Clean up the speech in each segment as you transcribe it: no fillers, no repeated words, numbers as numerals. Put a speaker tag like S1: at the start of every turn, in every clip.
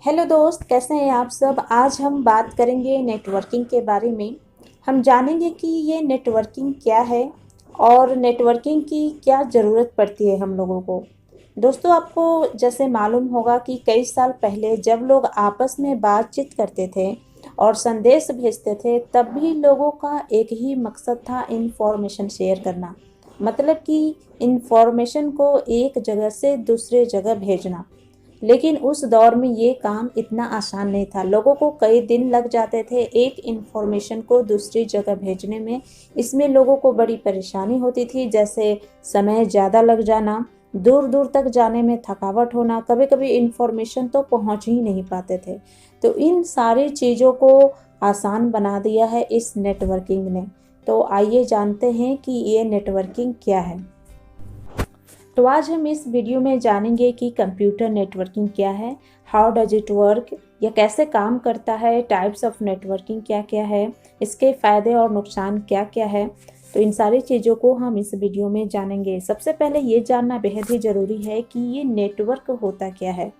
S1: Hello दोस्त, कैसे हैं आप सब। आज हम बात करेंगे नेटवर्किंग के बारे में। हम जानेंगे कि ये नेटवर्किंग क्या है और नेटवर्किंग की क्या ज़रूरत पड़ती है हम लोगों को। दोस्तों, आपको जैसे मालूम होगा कि कई साल पहले जब लोग आपस में बातचीत करते थे और संदेश भेजते थे, तब भी लोगों का एक ही मकसद था, इन्फॉर्मेशन शेयर करना। मतलब कि इन्फॉर्मेशन को एक जगह से दूसरे जगह भेजना। लेकिन उस दौर में ये काम इतना आसान नहीं था। लोगों को कई दिन लग जाते थे एक इन्फॉर्मेशन को दूसरी जगह भेजने में। इसमें लोगों को बड़ी परेशानी होती थी, जैसे समय ज़्यादा लग जाना, दूर दूर तक जाने में थकावट होना, कभी कभी इन्फॉर्मेशन तो पहुंच ही नहीं पाते थे। तो इन सारी चीज़ों को आसान बना दिया है इस नेटवर्किंग ने। तो आइए जानते हैं कि ये नेटवर्किंग क्या है। तो आज हम इस वीडियो में जानेंगे कि कंप्यूटर नेटवर्किंग क्या है, हाउ डज इट वर्क, यह कैसे काम करता है, टाइप्स ऑफ नेटवर्किंग क्या क्या है, इसके फ़ायदे और नुकसान क्या क्या है। तो इन सारी चीज़ों को हम इस वीडियो में जानेंगे। सबसे पहले ये जानना बेहद ही ज़रूरी है कि ये नेटवर्क होता क्या है।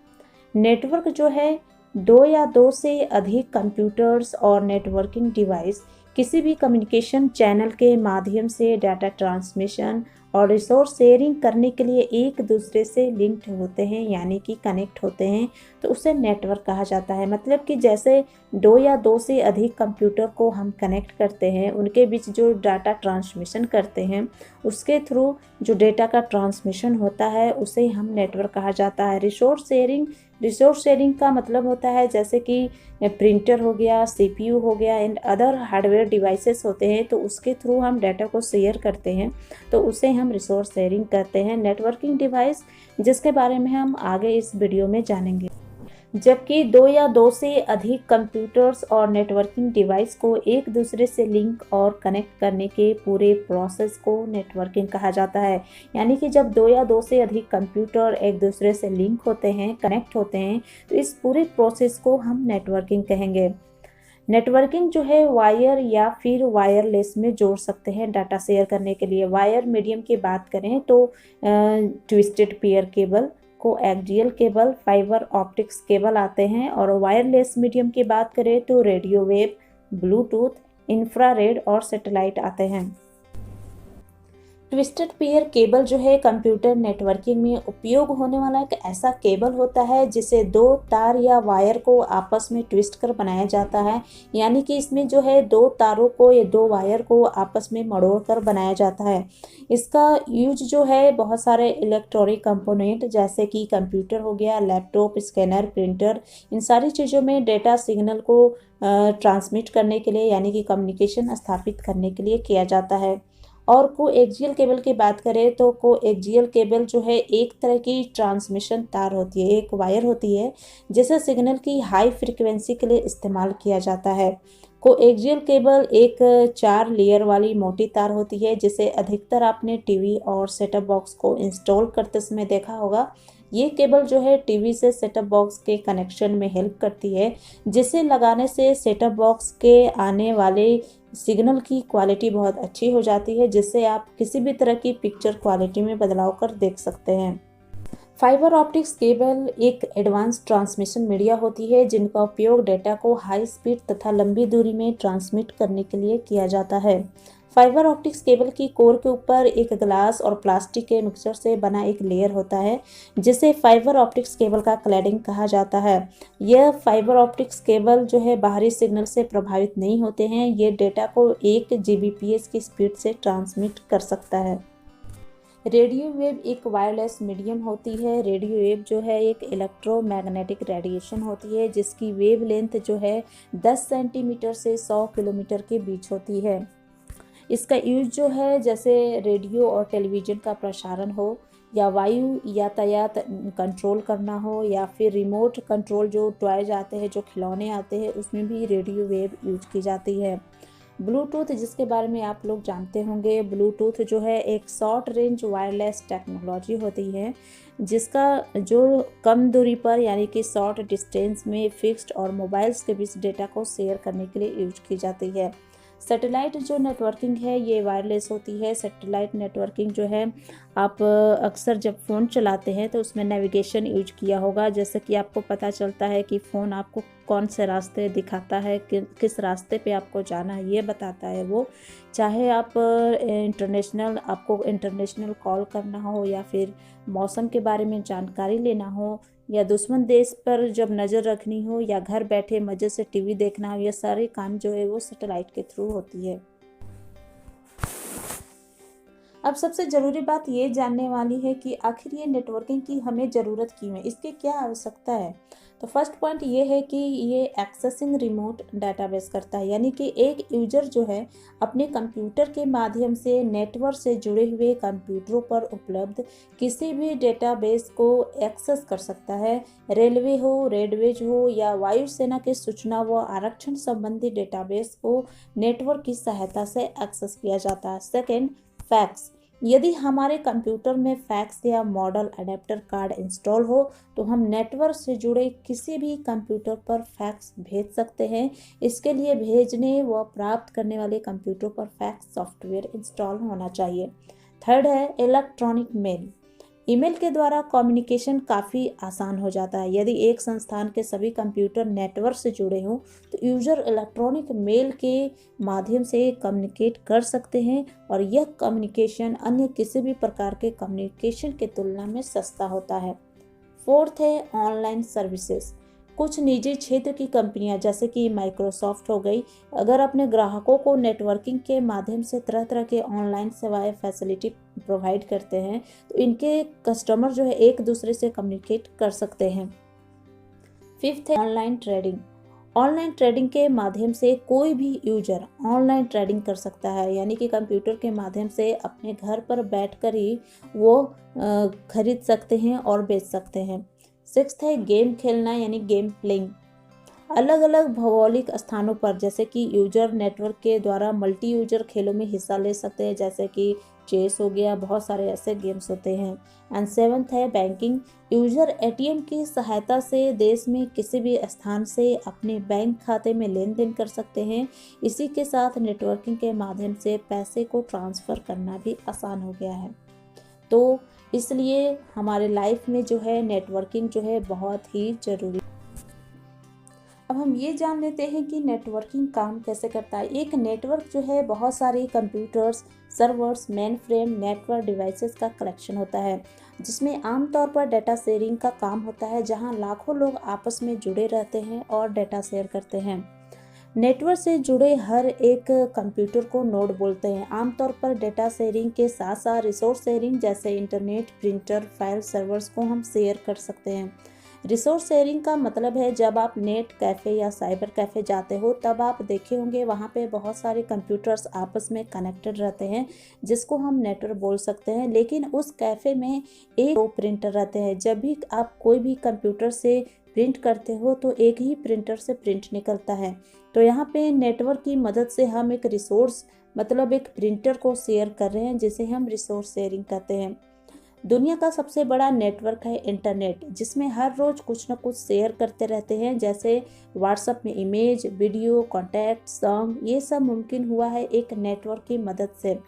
S1: नेटवर्क जो है, दो या दो से अधिक कंप्यूटर्स और नेटवर्किंग डिवाइस किसी भी कम्युनिकेशन चैनल के माध्यम से डाटा ट्रांसमिशन और रिसोर्स शेयरिंग करने के लिए एक दूसरे से लिंक्ड होते हैं, यानी कि कनेक्ट होते हैं। तो उसे नेटवर्क कहा जाता है। मतलब कि जैसे दो या दो से अधिक कंप्यूटर को हम कनेक्ट करते हैं, उनके बीच जो डाटा ट्रांसमिशन करते हैं, उसके थ्रू जो डेटा का ट्रांसमिशन होता है उसे हम नेटवर्क कहा जाता है। रिसोर्स शेयरिंग का मतलब होता है जैसे कि प्रिंटर हो गया, सीपीयू हो गया एंड अदर हार्डवेयर डिवाइसेस होते हैं, तो उसके थ्रू हम डाटा को शेयर करते हैं, तो उसे हम रिसोर्स शेयरिंग करते हैं। नेटवर्किंग डिवाइस, जिसके बारे में हम आगे इस वीडियो में जानेंगे। जबकि दो या दो से अधिक कंप्यूटर्स और नेटवर्किंग डिवाइस को एक दूसरे से लिंक और कनेक्ट करने के पूरे प्रोसेस को नेटवर्किंग कहा जाता है। यानी कि जब दो या दो से अधिक कंप्यूटर एक दूसरे से लिंक होते हैं, कनेक्ट होते हैं, तो इस पूरे प्रोसेस को हम नेटवर्किंग कहेंगे। नेटवर्किंग जो है वायर या फिर वायरलेस में जोड़ सकते हैं डाटा शेयर करने के लिए। वायर मीडियम की बात करें तो ट्विस्टेड पेयर केबल, को axial cable, fibre optics cable आते हैं। और वायरलेस मीडियम की बात करें तो रेडियो वेव, ब्लूटूथ, इंफ्रारेड और सैटेलाइट आते हैं। ट्विस्टेड पेयर केबल जो है कंप्यूटर नेटवर्किंग में उपयोग होने वाला एक ऐसा केबल होता है जिसे दो तार या वायर को आपस में ट्विस्ट कर बनाया जाता है। यानी कि इसमें जो है दो तारों को या दो वायर को आपस में मरोड़ कर बनाया जाता है। इसका यूज जो है बहुत सारे इलेक्ट्रॉनिक कंपोनेंट जैसे कि कंप्यूटर हो गया, लैपटॉप, स्कैनर, प्रिंटर, इन सारी चीज़ों में डेटा सिग्नल को ट्रांसमिट करने के लिए, यानी कि कम्युनिकेशन स्थापित करने के लिए किया जाता है। और कोएक्सियल केबल की बात करें तो कोएक्सियल केबल जो है एक तरह की ट्रांसमिशन तार होती है, एक वायर होती है जिसे सिग्नल की हाई फ्रीक्वेंसी के लिए इस्तेमाल किया जाता है। कोएक्सियल केबल एक 4 लेयर वाली मोटी तार होती है जिसे अधिकतर आपने टीवी और सेटअप बॉक्स को इंस्टॉल करते समय देखा होगा। ये केबल जो है टीवी से सेटअप बॉक्स के कनेक्शन में हेल्प करती है, जिसे लगाने से सेटअप बॉक्स के आने वाले सिग्नल की क्वालिटी बहुत अच्छी हो जाती है, जिससे आप किसी भी तरह की पिक्चर क्वालिटी में बदलाव कर देख सकते हैं। फाइबर ऑप्टिक्स केबल एक एडवांस ट्रांसमिशन मीडिया होती है जिनका उपयोग डेटा को हाई स्पीड तथा लंबी दूरी में ट्रांसमिट करने के लिए किया जाता है। फाइबर ऑप्टिक्स केबल की कोर के ऊपर एक ग्लास और प्लास्टिक के मिक्सचर से बना एक लेयर होता है जिसे फाइबर ऑप्टिक्स केबल का क्लैडिंग कहा जाता है। यह फाइबर ऑप्टिक्स केबल जो है बाहरी सिग्नल से प्रभावित नहीं होते हैं। ये डेटा को 1 Gbps की स्पीड से ट्रांसमिट कर सकता है। रेडियो वेव एक वायरलेस मीडियम होती है। रेडियो वेव जो है एक इलेक्ट्रोमैग्नेटिक रेडिएशन होती है जिसकी वेव लेंथ जो है 10 सेंटीमीटर से 100 किलोमीटर के बीच होती है। इसका यूज जो है जैसे रेडियो और टेलीविज़न का प्रसारण हो, या वायु यातायात कंट्रोल करना हो, या फिर रिमोट कंट्रोल जो टॉयज आते हैं, जो खिलौने आते हैं, उसमें भी रेडियो वेव यूज की जाती है। ब्लूटूथ, जिसके बारे में आप लोग जानते होंगे, ब्लूटूथ जो है एक शॉर्ट रेंज वायरलेस टेक्नोलॉजी होती है जिसका जो कम दूरी पर, यानी कि शॉर्ट डिस्टेंस में फिक्स्ड और मोबाइल्स के बीच डेटा को शेयर करने के लिए यूज की जाती है। सैटेलाइट जो नेटवर्किंग है ये वायरलेस होती है। सैटेलाइट नेटवर्किंग जो है, आप अक्सर जब फ़ोन चलाते हैं तो उसमें नेविगेशन यूज किया होगा, जैसे कि आपको पता चलता है कि फ़ोन आपको कौन से रास्ते दिखाता है, किस रास्ते पे आपको जाना है ये बताता है वो। चाहे आप आपको इंटरनेशनल कॉल करना हो, या फिर मौसम के बारे में जानकारी लेना हो, या दुश्मन देश पर जब नज़र रखनी हो, या घर बैठे मज़े से टीवी देखना हो, ये सारे काम जो है वो सैटेलाइट के थ्रू होती है। अब सबसे ज़रूरी बात ये जानने वाली है कि आखिर ये नेटवर्किंग की हमें ज़रूरत क्यों है, इसकी क्या आवश्यकता है। तो फर्स्ट पॉइंट ये है कि ये एक्सेसिंग रिमोट डाटाबेस करता है, यानी कि एक यूजर जो है अपने कंप्यूटर के माध्यम से नेटवर्क से जुड़े हुए कंप्यूटरों पर उपलब्ध किसी भी डेटाबेस को एक्सेस कर सकता है। रेलवे हो, रोडवेज हो, या वायुसेना के सूचना व आरक्षण संबंधी डेटाबेस को नेटवर्क की सहायता से एक्सेस किया जाता है। Second, fax. यदि हमारे कंप्यूटर में फैक्स या मॉडल अडेप्टर कार्ड इंस्टॉल हो तो हम नेटवर्क से जुड़े किसी भी कंप्यूटर पर फैक्स भेज सकते हैं। इसके लिए भेजने व प्राप्त करने वाले कंप्यूटर पर फैक्स सॉफ्टवेयर इंस्टॉल होना चाहिए। थर्ड है इलेक्ट्रॉनिक मेल। ईमेल के द्वारा कम्युनिकेशन काफ़ी आसान हो जाता है। यदि एक संस्थान के सभी कंप्यूटर नेटवर्क से जुड़े हों तो यूज़र इलेक्ट्रॉनिक मेल के माध्यम से कम्युनिकेट कर सकते हैं, और यह कम्युनिकेशन अन्य किसी भी प्रकार के कम्युनिकेशन के तुलना में सस्ता होता है। फोर्थ है ऑनलाइन सर्विसेज। कुछ निजी क्षेत्र की कंपनियां जैसे कि माइक्रोसॉफ्ट हो गई, अगर अपने ग्राहकों को नेटवर्किंग के माध्यम से तरह तरह के ऑनलाइन सेवाएं फैसिलिटी प्रोवाइड करते हैं तो इनके कस्टमर जो है एक दूसरे से कम्युनिकेट कर सकते हैं। फिफ्थ है ऑनलाइन ट्रेडिंग। ऑनलाइन ट्रेडिंग के माध्यम से कोई भी यूजर ऑनलाइन ट्रेडिंग कर सकता है, यानी कि कंप्यूटर के माध्यम से अपने घर पर बैठकर ही वो खरीद सकते हैं और बेच सकते हैं। सिक्स्थ है गेम खेलना, यानी गेम प्लेइंग। अलग अलग भौगोलिक स्थानों पर जैसे कि यूजर नेटवर्क के द्वारा मल्टी यूजर खेलों में हिस्सा ले सकते हैं, जैसे कि चेस हो गया, बहुत सारे ऐसे गेम्स होते हैं। एंड सेवन्थ है बैंकिंग। यूजर एटीएम की सहायता से देश में किसी भी स्थान से अपने बैंक खाते में लेन देन कर सकते हैं। इसी के साथ नेटवर्किंग के माध्यम से पैसे को ट्रांसफ़र करना भी आसान हो गया है। तो इसलिए हमारे लाइफ में जो है नेटवर्किंग जो है बहुत ही ज़रूरी। अब हम ये जान लेते हैं कि नेटवर्किंग काम कैसे करता है। एक नेटवर्क जो है बहुत सारे computers, servers, main frame, network devices का कलेक्शन होता है, जिसमें आमतौर पर डेटा शेयरिंग का काम होता है, जहां लाखों लोग आपस में जुड़े रहते हैं और डेटा शेयर करते हैं। नेटवर्क से जुड़े हर एक कंप्यूटर को नोड बोलते हैं। आमतौर पर डेटा शेयरिंग के साथ साथ रिसोर्स शेयरिंग जैसे इंटरनेट, प्रिंटर, फाइल सर्वर्स को हम शेयर कर सकते हैं। रिसोर्स शेयरिंग का मतलब है जब आप नेट कैफ़े या साइबर कैफ़े जाते हो तब आप देखे होंगे वहाँ पे बहुत सारे कंप्यूटर्स आपस में कनेक्टेड रहते हैं, जिसको हम नेटवर्क बोल सकते हैं। लेकिन उस कैफ़े में एक दो प्रिंटर रहते हैं। जब भी आप कोई भी कंप्यूटर से प्रिंट करते हो तो एक ही प्रिंटर से प्रिंट निकलता है। तो यहाँ पे नेटवर्क की मदद से हम एक रिसोर्स मतलब एक प्रिंटर को शेयर कर रहे हैं, जिसे हम रिसोर्स शेयरिंग कहते हैं। दुनिया का सबसे बड़ा नेटवर्क है इंटरनेट, जिसमें हर रोज़ कुछ ना कुछ शेयर करते रहते हैं, जैसे व्हाट्सएप में इमेज, वीडियो, कॉन्टैक्ट, सॉन्ग। ये सब मुमकिन हुआ है एक नेटवर्क की मदद से।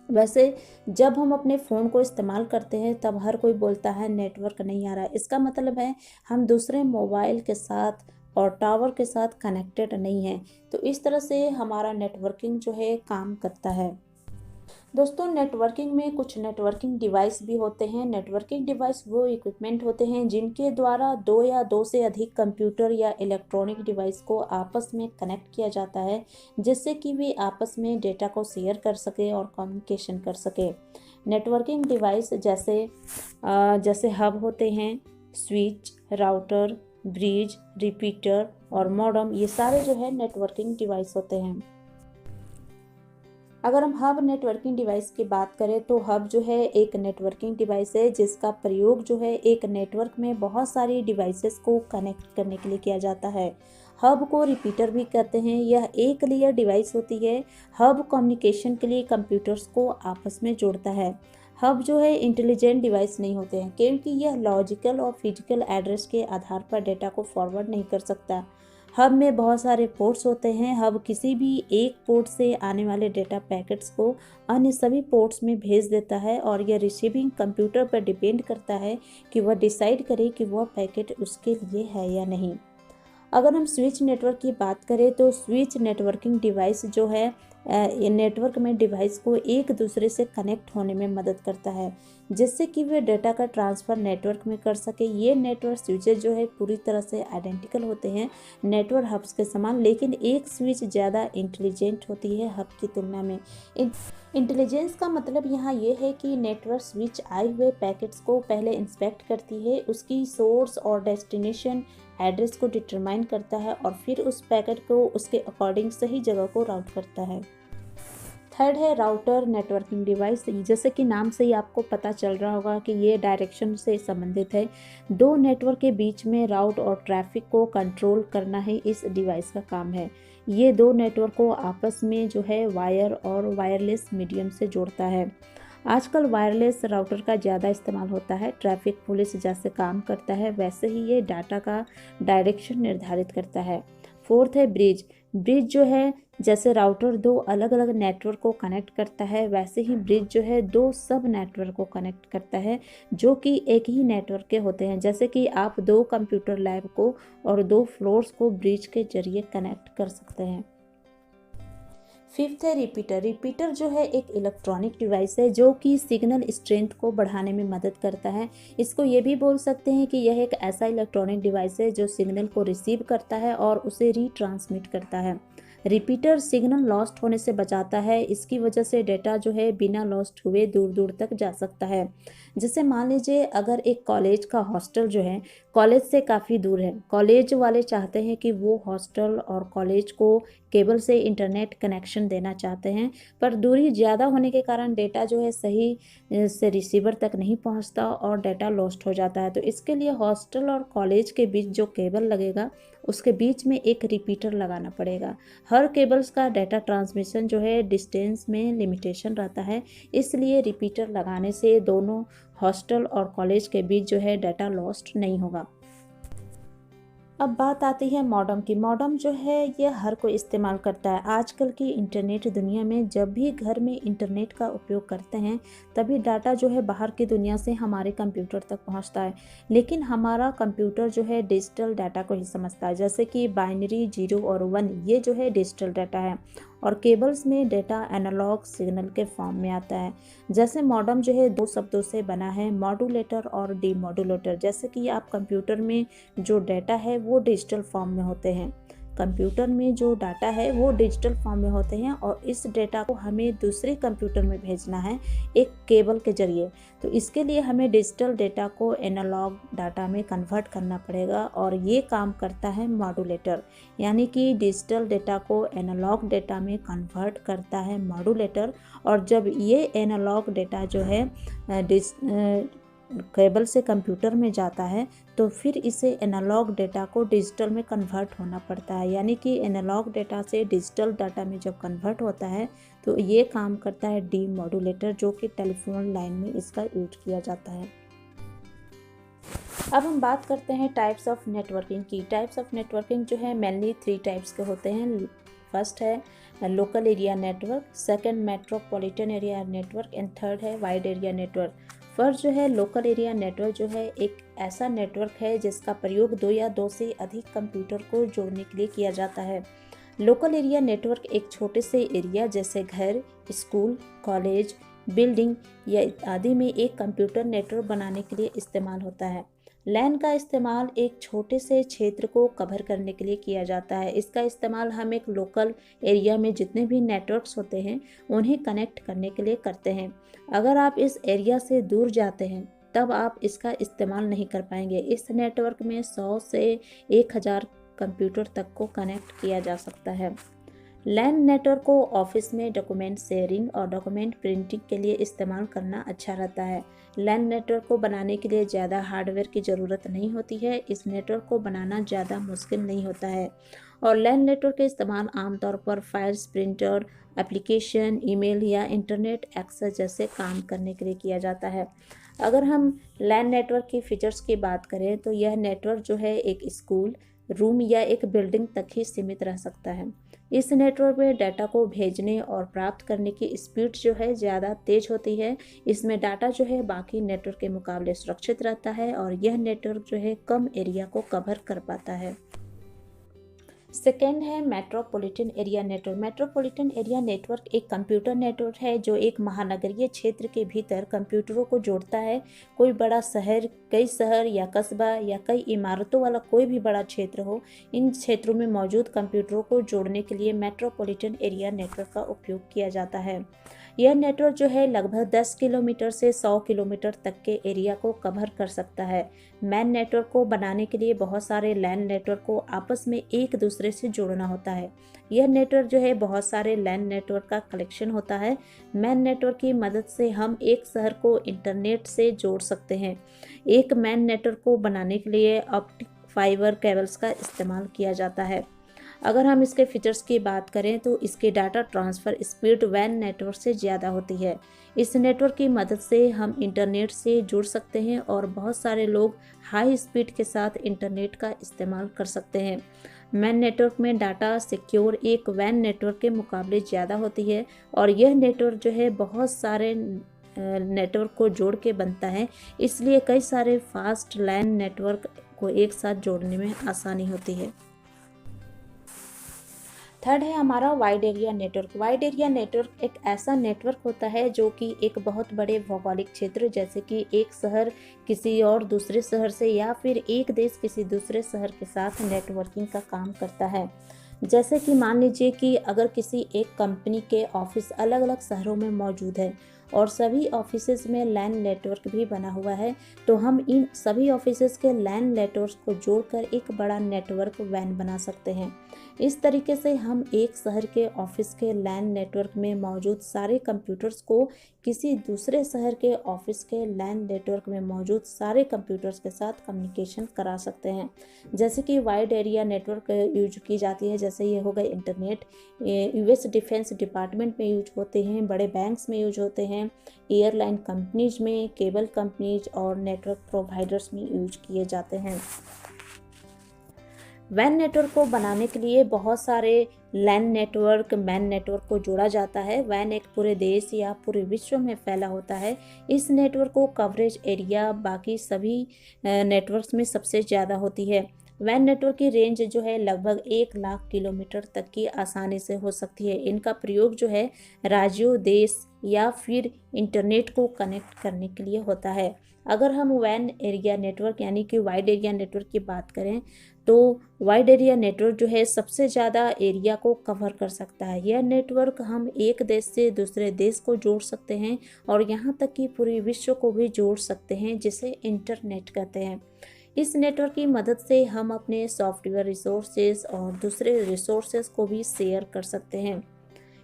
S1: वैसे जब हम अपने फ़ोन को इस्तेमाल करते हैं तब हर कोई बोलता है नेटवर्क नहीं आ रहा है। इसका मतलब है हम दूसरे मोबाइल के साथ और टावर के साथ कनेक्टेड नहीं हैं। तो इस तरह से हमारा नेटवर्किंग जो है काम करता है। दोस्तों, नेटवर्किंग में कुछ नेटवर्किंग डिवाइस भी होते हैं। नेटवर्किंग डिवाइस वो इक्विपमेंट होते हैं जिनके द्वारा दो या दो से अधिक कंप्यूटर या इलेक्ट्रॉनिक डिवाइस को आपस में कनेक्ट किया जाता है, जिससे कि वे आपस में डेटा को शेयर कर सके और कम्युनिकेशन कर सके। नेटवर्किंग डिवाइस जैसे हब होते हैं, स्विच, राउटर, ब्रिज, रिपीटर और मॉडेम, ये सारे जो है नेटवर्किंग डिवाइस होते हैं। अगर हम हब नेटवर्किंग डिवाइस की बात करें तो हब जो है एक नेटवर्किंग डिवाइस है जिसका प्रयोग जो है एक नेटवर्क में बहुत सारी डिवाइसेस को कनेक्ट करने के लिए किया जाता है। हब को रिपीटर भी कहते हैं। यह एक लेयर डिवाइस होती है। हब कम्युनिकेशन के लिए कंप्यूटर्स को आपस में जोड़ता है। हब जो है इंटेलिजेंट डिवाइस नहीं होते हैं, क्योंकि यह लॉजिकल और फिजिकल एड्रेस के आधार पर डेटा को फॉरवर्ड नहीं कर सकता। हब में बहुत सारे पोर्ट्स होते हैं। हब किसी भी एक पोर्ट से आने वाले डेटा पैकेट्स को अन्य सभी पोर्ट्स में भेज देता है और यह रिसीविंग कंप्यूटर पर डिपेंड करता है कि वह डिसाइड करे कि वह पैकेट उसके लिए है या नहीं। अगर हम स्विच नेटवर्क की बात करें तो स्विच नेटवर्किंग डिवाइस जो है नेटवर्क में डिवाइस को एक दूसरे से कनेक्ट होने में मदद करता है, जिससे कि वे डेटा का ट्रांसफ़र नेटवर्क में कर सके। ये नेटवर्क स्विचेज जो है पूरी तरह से आइडेंटिकल होते हैं नेटवर्क हब्स के समान, लेकिन एक स्विच ज़्यादा इंटेलिजेंट होती है हब की तुलना में। इंटेलिजेंस का मतलब यहाँ ये है कि नेटवर्क स्विच आए हुए पैकेट्स को पहले इंस्पेक्ट करती है, उसकी सोर्स और डेस्टिनेशन एड्रेस को डिटरमाइन करता है और फिर उस पैकेट को उसके अकॉर्डिंग सही जगह को राउट करता है। थर्ड है राउटर नेटवर्किंग डिवाइस। जैसे कि नाम से ही आपको पता चल रहा होगा कि ये डायरेक्शन से संबंधित है। दो नेटवर्क के बीच में राउट और ट्रैफिक को कंट्रोल करना ही इस डिवाइस का काम है। ये दो नेटवर्क को आपस में जो है वायर और वायरलेस मीडियम से जोड़ता है। आजकल वायरलेस राउटर का ज़्यादा इस्तेमाल होता है। ट्रैफिक पुलिस जैसे काम करता है वैसे ही ये डाटा का डायरेक्शन निर्धारित करता है। फोर्थ है ब्रिज। ब्रिज जो है जैसे राउटर दो अलग अलग नेटवर्क को कनेक्ट करता है, वैसे ही ब्रिज जो है दो सब नेटवर्क को कनेक्ट करता है जो कि एक ही नेटवर्क के होते हैं। जैसे कि आप दो कंप्यूटर लैब को और दो फ्लोर्स को ब्रिज के जरिए कनेक्ट कर सकते हैं। फिफ्थ है रिपीटर। रिपीटर जो है एक इलेक्ट्रॉनिक डिवाइस है जो कि सिग्नल स्ट्रेंथ को बढ़ाने में मदद करता है। इसको ये भी बोल सकते हैं कि यह एक ऐसा इलेक्ट्रॉनिक डिवाइस है जो सिग्नल को रिसीव करता है और उसे रीट्रांसमिट करता है। रिपीटर सिग्नल लॉस्ट होने से बचाता है। इसकी वजह से डेटा जो है बिना लॉस्ट हुए दूर दूर तक जा सकता है। जैसे मान लीजिए अगर एक कॉलेज का हॉस्टल जो है कॉलेज से काफ़ी दूर है, कॉलेज वाले चाहते हैं कि वो हॉस्टल और कॉलेज को केबल से इंटरनेट कनेक्शन देना चाहते हैं, पर दूरी ज़्यादा होने के कारण डेटा जो है सही से रिसीवर तक नहीं पहुंचता और डेटा लॉस्ट हो जाता है। तो इसके लिए हॉस्टल और कॉलेज के बीच जो केबल लगेगा उसके बीच में एक रिपीटर लगाना पड़ेगा। हर केबल्स का डेटा ट्रांसमिशन जो है डिस्टेंस में लिमिटेशन रहता है, इसलिए रिपीटर लगाने से दोनों हॉस्टल और कॉलेज के बीच जो है डाटा लॉस्ट नहीं होगा। अब बात आती है मॉडेम की। मॉडेम जो है ये हर कोई इस्तेमाल करता है। आजकल की इंटरनेट दुनिया में जब भी घर में इंटरनेट का उपयोग करते हैं तभी डाटा जो है बाहर की दुनिया से हमारे कंप्यूटर तक पहुंचता है, लेकिन हमारा कंप्यूटर जो है डिजिटल डाटा को ही समझता है। जैसे कि बाइनरी 0 और 1 ये जो है डिजिटल डाटा है और केबल्स में डेटा एनालॉग सिग्नल के फॉर्म में आता है। जैसे मॉडेम जो है दो शब्दों से बना है, मॉड्यूलेटर और डीमॉड्यूलेटर। जैसे कि आप कंप्यूटर में जो डेटा है वो डिजिटल फॉर्म में होते हैं, कंप्यूटर में जो डाटा है वो डिजिटल फॉर्म में होते हैं और इस डेटा को हमें दूसरे कंप्यूटर में भेजना है एक केबल के जरिए। तो इसके लिए हमें डिजिटल डेटा को एनालॉग डाटा में कन्वर्ट करना पड़ेगा और ये काम करता है मॉड्यूलेटर, यानी कि डिजिटल डेटा को एनालॉग डेटा में कन्वर्ट करता है मॉड्यूलेटर। और जब ये एनालॉग डेटा जो है केबल से कंप्यूटर में जाता है तो फिर इसे एनालॉग डेटा को डिजिटल में कन्वर्ट होना पड़ता है, यानी कि एनालॉग डेटा से डिजिटल डाटा में जब कन्वर्ट होता है तो ये काम करता है डीमॉड्यूलेटर, जो कि टेलीफोन लाइन में इसका यूज किया जाता है। अब हम बात करते हैं टाइप्स ऑफ नेटवर्किंग की। टाइप्स ऑफ नेटवर्किंग जो है मेनली 3 टाइप्स के होते हैं। फर्स्ट है local area network, second metropolitan area network and third है वाइड एरिया नेटवर्क। फर्स्ट जो है लोकल एरिया नेटवर्क जो है एक ऐसा नेटवर्क है जिसका प्रयोग 2 या 2 से अधिक कंप्यूटर को जोड़ने के लिए किया जाता है। लोकल एरिया नेटवर्क एक छोटे से एरिया जैसे घर, स्कूल, कॉलेज, बिल्डिंग या आदि में एक कंप्यूटर नेटवर्क बनाने के लिए इस्तेमाल होता है। लैन का इस्तेमाल एक छोटे से क्षेत्र को कवर करने के लिए किया जाता है। इसका इस्तेमाल हम एक लोकल एरिया में जितने भी नेटवर्क्स होते हैं उन्हें कनेक्ट करने के लिए करते हैं। अगर आप इस एरिया से दूर जाते हैं तब आप इसका इस्तेमाल नहीं कर पाएंगे। इस नेटवर्क में 100 से 1000 कंप्यूटर तक को कनेक्ट किया जा सकता है। लैन नेटवर्क को ऑफिस में डॉक्यूमेंट शेयरिंग और डॉक्यूमेंट प्रिंटिंग के लिए इस्तेमाल करना अच्छा रहता है। लैन नेटवर्क को बनाने के लिए ज़्यादा हार्डवेयर की ज़रूरत नहीं होती है। इस नेटवर्क को बनाना ज़्यादा मुश्किल नहीं होता है और लैन नेटवर्क का इस्तेमाल आमतौर पर फाइल्स, प्रिंटर, एप्लीकेशन, ईमेल या इंटरनेट एक्सेस जैसे काम करने के लिए किया जाता है। अगर हम लैन नेटवर्क की फीचर्स की बात करें तो यह नेटवर्क जो है एक स्कूल, रूम या एक बिल्डिंग तक ही सीमित रह सकता है। इस नेटवर्क में डाटा को भेजने और प्राप्त करने की स्पीड जो है ज़्यादा तेज होती है। इसमें डाटा जो है बाकी नेटवर्क के मुकाबले सुरक्षित रहता है और यह नेटवर्क जो है कम एरिया को कवर कर पाता है। सेकेंड है metropolitan area network. Metropolitan area network एक कंप्यूटर नेटवर्क है जो एक महानगरीय क्षेत्र के भीतर कंप्यूटरों को जोड़ता है। कोई बड़ा शहर, कई शहर या कस्बा या कई इमारतों वाला कोई भी बड़ा क्षेत्र हो, इन क्षेत्रों में मौजूद कंप्यूटरों को जोड़ने के लिए मेट्रोपॉलिटन एरिया नेटवर्क का उपयोग किया जाता है। यह नेटवर्क जो है लगभग 10 किलोमीटर से 100 किलोमीटर तक के एरिया को कवर कर सकता है। मैन नेटवर्क को बनाने के लिए बहुत सारे लैन नेटवर्क को आपस में एक दूसरे से जोड़ना होता है। यह नेटवर्क जो है बहुत सारे लैन नेटवर्क का कलेक्शन होता है। मैन नेटवर्क की मदद से हम एक शहर को इंटरनेट से जोड़ सकते हैं। एक मैन नेटवर्क को बनाने के लिए ऑप्टिक फाइबर केबल्स का इस्तेमाल किया जाता है। अगर हम इसके फीचर्स की बात करें तो इसकी डाटा ट्रांसफ़र स्पीड वैन नेटवर्क से ज़्यादा होती है। इस नेटवर्क की मदद से हम इंटरनेट से जुड़ सकते हैं और बहुत सारे लोग हाई स्पीड के साथ इंटरनेट का इस्तेमाल कर सकते हैं। मैन नेटवर्क में डाटा सिक्योर एक वैन नेटवर्क के मुकाबले ज़्यादा होती है और यह नेटवर्क जो है बहुत सारे नेटवर्क को जोड़ के बनता है, इसलिए कई सारे फास्ट लैन नेटवर्क को एक साथ जोड़ने में आसानी होती है। थर्ड है हमारा wide area network. Wide area network एक ऐसा नेटवर्क होता है जो कि एक बहुत बड़े भौगोलिक क्षेत्र जैसे कि एक शहर किसी और दूसरे शहर से या फिर एक देश किसी दूसरे शहर के साथ नेटवर्किंग का काम करता है। जैसे कि मान लीजिए कि अगर किसी एक कंपनी के ऑफिस अलग अलग शहरों में मौजूद है और सभी ऑफिसेज में लैन नेटवर्क भी बना हुआ है, तो हम इन सभी ऑफिसेज के लैन नेटवर्क को जोड़कर एक बड़ा नेटवर्क वैन बना सकते हैं। इस तरीके से हम एक शहर के ऑफिस के लैन नेटवर्क में मौजूद सारे कंप्यूटर्स को किसी दूसरे शहर के ऑफिस के लैन नेटवर्क में मौजूद सारे कंप्यूटर्स के साथ कम्युनिकेशन करा सकते हैं। जैसे कि वाइड एरिया नेटवर्क यूज की जाती है, जैसे ये हो गए इंटरनेट, यूएस डिफेंस डिपार्टमेंट में यूज होते हैं, बड़े बैंक्स में यूज होते हैं, एयरलाइन कंपनीज में, केबल कंपनीज और नेटवर्क प्रोवाइडर्स में यूज किए जाते हैं। वैन नेटवर्क को बनाने के लिए बहुत सारे लैन नेटवर्क मैन नेटवर्क को जोड़ा जाता है। वैन एक पूरे देश या पूरे विश्व में फैला होता है। इस नेटवर्क को कवरेज एरिया बाकी सभी नेटवर्क्स में सबसे ज़्यादा होती है। वैन नेटवर्क की रेंज जो है लगभग 1 लाख किलोमीटर तक की आसानी से हो सकती है। इनका प्रयोग जो है राज्यों, देश या फिर इंटरनेट को कनेक्ट करने के लिए होता है। अगर हम वैन एरिया नेटवर्क यानी कि वाइड एरिया नेटवर्क की बात करें तो वाइड एरिया नेटवर्क जो है सबसे ज़्यादा एरिया को कवर कर सकता है। यह नेटवर्क हम एक देश से दूसरे देश को जोड़ सकते हैं और यहाँ तक कि पूरे विश्व को भी जोड़ सकते हैं, जिसे इंटरनेट कहते हैं। इस नेटवर्क की मदद से हम अपने सॉफ्टवेयर रिसोर्सेज और दूसरे रिसोर्सेज को भी शेयर कर सकते हैं।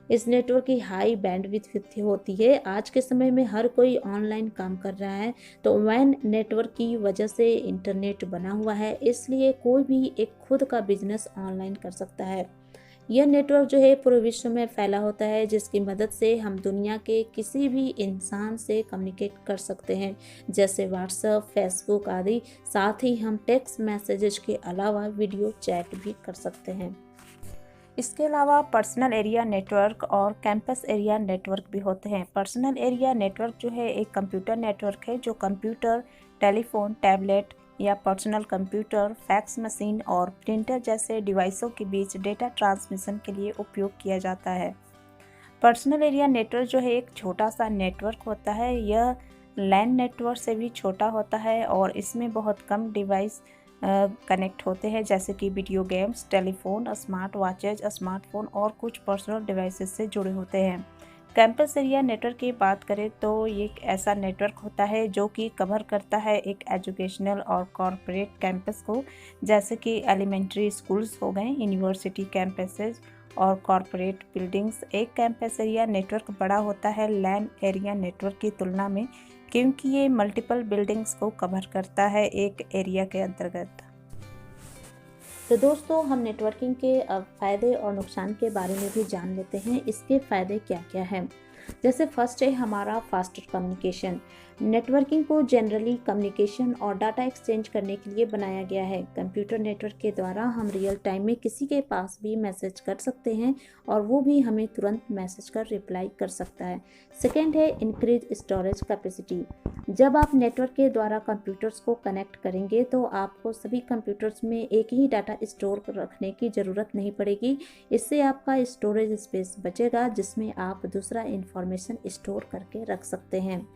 S1: इस नेटवर्क की हाई बैंडविड्थ होती है। आज के समय में हर कोई ऑनलाइन काम कर रहा है, तो वैन नेटवर्क की वजह से इंटरनेट बना हुआ है, इसलिए कोई भी एक खुद का बिजनेस ऑनलाइन कर सकता है। यह नेटवर्क जो है पूरे विश्व में फैला होता है, जिसकी मदद से हम दुनिया के किसी भी इंसान से कम्युनिकेट कर सकते हैं, जैसे व्हाट्सएप, फेसबुक आदि। साथ ही हम टेक्स्ट मैसेजेस के अलावा वीडियो चैट भी कर सकते हैं। इसके अलावा पर्सनल एरिया नेटवर्क और कैंपस एरिया नेटवर्क भी होते हैं। पर्सनल एरिया नेटवर्क जो है एक कंप्यूटर नेटवर्क है जो कंप्यूटर, टेलीफोन, टैबलेट या पर्सनल कंप्यूटर, फैक्स मशीन और प्रिंटर जैसे डिवाइसों के बीच डेटा ट्रांसमिशन के लिए उपयोग किया जाता है। पर्सनल एरिया नेटवर्क जो है एक छोटा सा नेटवर्क होता है। यह लैन नेटवर्क से भी छोटा होता है और इसमें बहुत कम डिवाइस कनेक्ट होते हैं, जैसे कि video games, telephone, smart watches, smartphone और कुछ पर्सनल डिवाइसेस से जुड़े होते हैं। कैंपस एरिया नेटवर्क की बात करें तो ये एक ऐसा नेटवर्क होता है जो कि कवर करता है एक एजुकेशनल और कॉरपोरेट कैंपस को, जैसे कि एलिमेंट्री स्कूल्स हो गए, यूनिवर्सिटी कैंपसेस और कॉरपोरेट बिल्डिंग्स। एक कैंपस एरिया नेटवर्क बड़ा होता है लैन एरिया नेटवर्क की तुलना में, क्योंकि ये मल्टीपल बिल्डिंग्स को कवर करता है एक एरिया के अंतर्गत। तो दोस्तों, हम नेटवर्किंग के फ़ायदे और नुकसान के बारे में भी जान लेते हैं। इसके फ़ायदे क्या क्या हैं। जैसे फर्स्ट है हमारा फास्टर कम्युनिकेशन। नेटवर्किंग को जनरली कम्युनिकेशन और डाटा एक्सचेंज करने के लिए बनाया गया है। कंप्यूटर नेटवर्क के द्वारा हम रियल टाइम में किसी के पास भी मैसेज कर सकते हैं और वो भी हमें तुरंत मैसेज कर रिप्लाई कर सकता है। सेकेंड है इंक्रीज स्टोरेज कैपेसिटी। जब आप नेटवर्क के द्वारा कंप्यूटर्स को कनेक्ट करेंगे तो आपको सभी कंप्यूटर्स में एक ही डाटा स्टोर रखने की ज़रूरत नहीं पड़ेगी। इससे आपका स्टोरेज स्पेस बचेगा जिसमें आप दूसरा इंफॉर्मेशन स्टोर करके रख सकते हैं।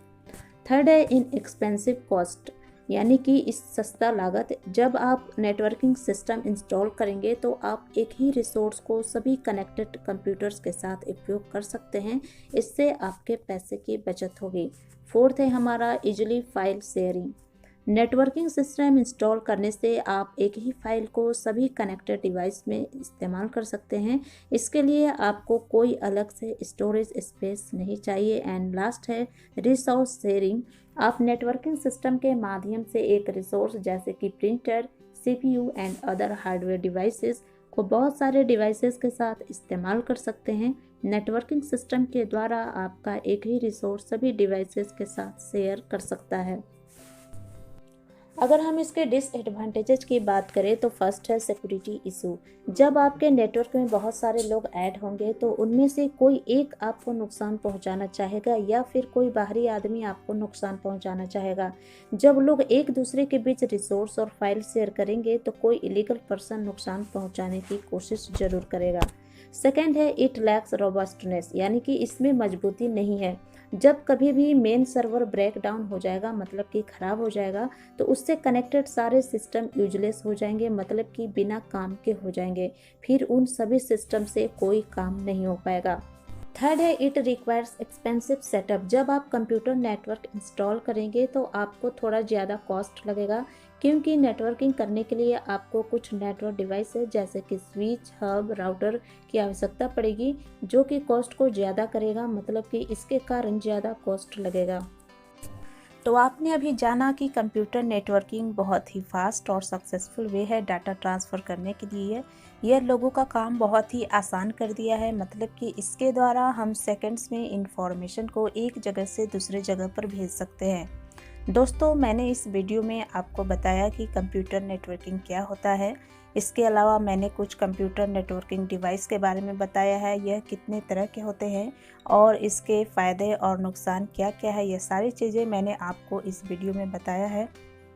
S1: थर्ड है इन एक्सपेंसिव कॉस्ट, यानी कि इस सस्ता लागत। जब आप नेटवर्किंग सिस्टम इंस्टॉल करेंगे तो आप एक ही रिसोर्स को सभी कनेक्टेड कंप्यूटर्स के साथ उपयोग कर सकते हैं। इससे आपके पैसे की बचत होगी। फोर्थ है हमारा easily file sharing. Networking system install करने से आप एक ही फाइल को सभी कनेक्टेड डिवाइस में इस्तेमाल कर सकते हैं। इसके लिए आपको कोई अलग से स्टोरेज स्पेस नहीं चाहिए। एंड लास्ट है रिसोर्स शेयरिंग। आप नेटवर्किंग सिस्टम के माध्यम से एक रिसोर्स जैसे कि printer, CPU and other hardware devices को बहुत सारे डिवाइसेस के साथ इस्तेमाल कर सकते हैं। नेटवर्किंग सिस्टम के द्वारा आपका एक ही रिसोर्स सभी डिवाइसेस के साथ शेयर कर सकता है। अगर हम इसके डिसएडवांटेजेस की बात करें तो फर्स्ट है सिक्योरिटी इशू। जब आपके नेटवर्क में बहुत सारे लोग ऐड होंगे तो उनमें से कोई एक आपको नुकसान पहुंचाना चाहेगा या फिर कोई बाहरी आदमी आपको नुकसान पहुंचाना चाहेगा। जब लोग एक दूसरे के बीच रिसोर्स और फाइल शेयर करेंगे तो कोई इलीगल पर्सन नुकसान पहुंचाने की कोशिश जरूर करेगा। सेकेंड है इट लैक्स रोबस्टनेस, यानी कि इसमें मजबूती नहीं है। जब कभी भी मेन सर्वर ब्रेक डाउन हो जाएगा, मतलब कि खराब हो जाएगा, तो उससे कनेक्टेड सारे सिस्टम यूजलेस हो जाएंगे, मतलब कि बिना काम के हो जाएंगे। फिर उन सभी सिस्टम से कोई काम नहीं हो पाएगा। थर्ड है इट रिक्वायर्स एक्सपेंसिव सेटअप। जब आप कंप्यूटर नेटवर्क इंस्टॉल करेंगे तो आपको थोड़ा ज़्यादा कॉस्ट लगेगा, क्योंकि नेटवर्किंग करने के लिए आपको कुछ नेटवर्क डिवाइस है जैसे कि स्विच, हब, राउटर की आवश्यकता पड़ेगी, जो कि कॉस्ट को ज़्यादा करेगा, मतलब कि इसके कारण ज़्यादा कॉस्ट लगेगा। तो आपने अभी जाना कि कंप्यूटर नेटवर्किंग बहुत ही फास्ट और सक्सेसफुल वे है डाटा ट्रांसफ़र करने के लिए। यह लोगों का काम बहुत ही आसान कर दिया है, मतलब कि इसके द्वारा हम सेकंड्स में इंफॉर्मेशन को एक जगह से दूसरे जगह पर भेज सकते हैं। दोस्तों, मैंने इस वीडियो में आपको बताया कि कंप्यूटर नेटवर्किंग क्या होता है। इसके अलावा मैंने कुछ कंप्यूटर नेटवर्किंग डिवाइस के बारे में बताया है, यह कितने तरह के होते हैं और इसके फ़ायदे और नुकसान क्या क्या है, यह सारी चीज़ें मैंने आपको इस वीडियो में बताया है।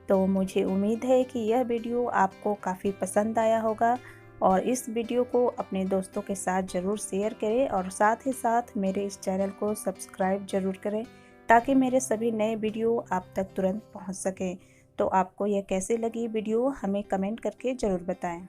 S1: तो मुझे उम्मीद है कि यह वीडियो आपको काफ़ी पसंद आया होगा और इस वीडियो को अपने दोस्तों के साथ ज़रूर शेयर करें और साथ ही साथ मेरे इस चैनल को सब्सक्राइब ज़रूर करें, ताकि मेरे सभी नए वीडियो आप तक तुरंत पहुंच सके। तो आपको यह कैसे लगी वीडियो हमें कमेंट करके ज़रूर बताएं।